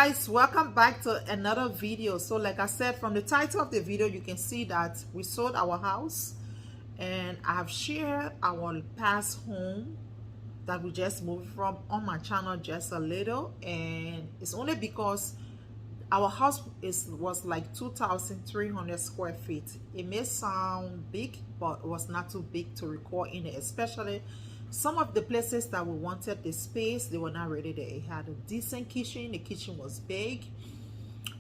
guys, welcome back to another video. So like I said, from the title of the video you can see that we sold our house, and I have shared our past home that we just moved from on my channel just a little, and it's only because our house was like 2,300 square feet. It may sound big, but it was not too big to record in it, especially some of the places that we wanted the space, they were not ready there. It had a decent kitchen. The kitchen was big.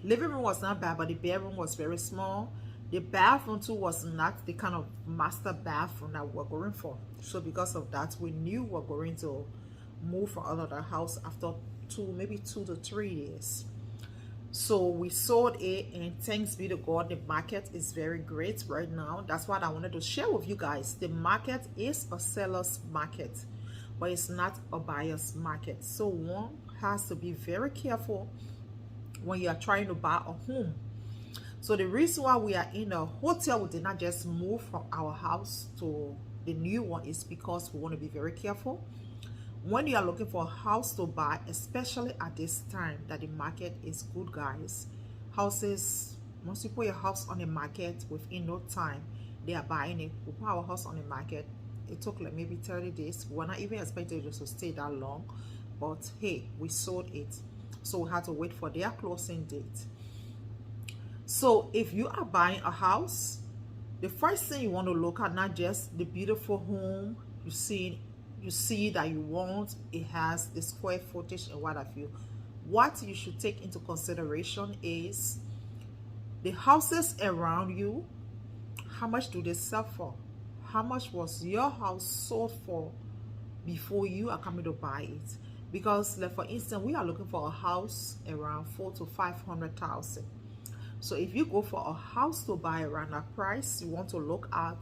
Living room was not bad, but the bedroom was very small. The bathroom too was not the kind of master bathroom that we were going for. So because of that, we knew we were going to move from out of the house after maybe 2 to 3 years. So we sold it, and thanks be to God, the market is very great right now. That's what I wanted to share with you guys. The market is a seller's market, but it's not a buyer's market. So one has to be very careful when you are trying to buy a home. So the reason why we are in a hotel, we did not just move from our house to the new one, is because we want to be very careful when you are looking for a house to buy, especially at this time that the market is good, guys. Houses, once you put your house on the market, within no time they are buying it. We put our house on the market, it took like maybe 30 days. We're not even expecting it to stay that long, but hey, we sold it, so we had to wait for their closing date. So if you are buying a house, the first thing you want to look at, not just the beautiful home you see that you want, it has the square footage and what have you. What you should take into consideration is the houses around you. How much do they sell for? How much was your house sold for before you are coming to buy it? Because like for instance, we are looking for a house around 400,000 to 500,000. So if you go for a house to buy around that price, you want to look at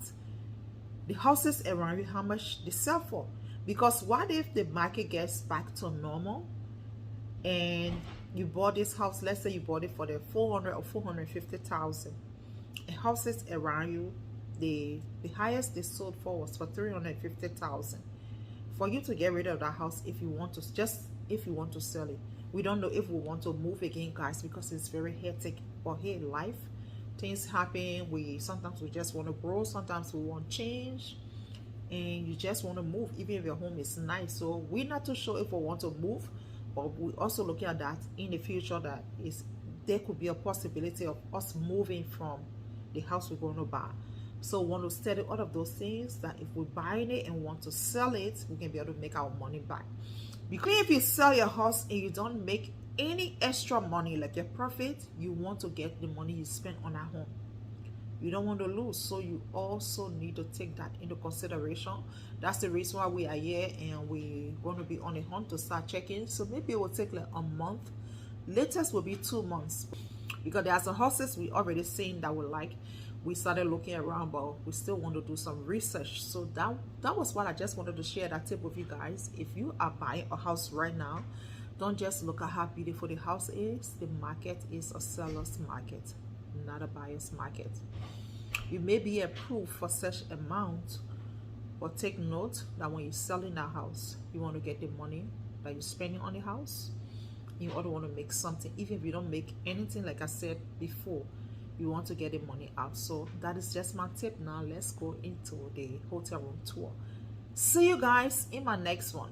the houses around you, how much they sell for. Because what if the market gets back to normal and you bought this house, let's say you bought it for the 400 or 450,000, and houses around you, the highest they sold for was for 350,000. For you to get rid of that house, if you want to sell it, we don't know if we want to move again, guys, because it's very hectic. But hey, life, things happen. Sometimes we just want to grow, sometimes we want change, and you just want to move even if your home is nice. So we're not too sure if we want to move, but we're also looking at that in the future, that there could be a possibility of us moving from the house we're going to buy. So we want to study all of those things, that if we're buying it and want to sell it, we can be able to make our money back. Because if you sell your house and you don't make any extra money, like your profit, you want to get the money you spent on that home. You don't want to lose, so you also need to take that into consideration. That's the reason why we are here, and we're going to be on a hunt to start checking. So maybe it will take like a month, latest will be 2 months, because there are some houses we already seen that we like. We started looking around, but we still want to do some research. So that was what I just wanted to share, that tip with you guys. If you are buying a house right now, don't just look at how beautiful the house is. The market is a seller's market, not a buyer's market. You may be approved for such amount, but take note that when you're selling that house, you want to get the money that you're spending on the house. You also want to make something. Even if you don't make anything, like I said before, you want to get the money out. So that is just my tip. Now let's go into the hotel room tour. See you guys in my next one.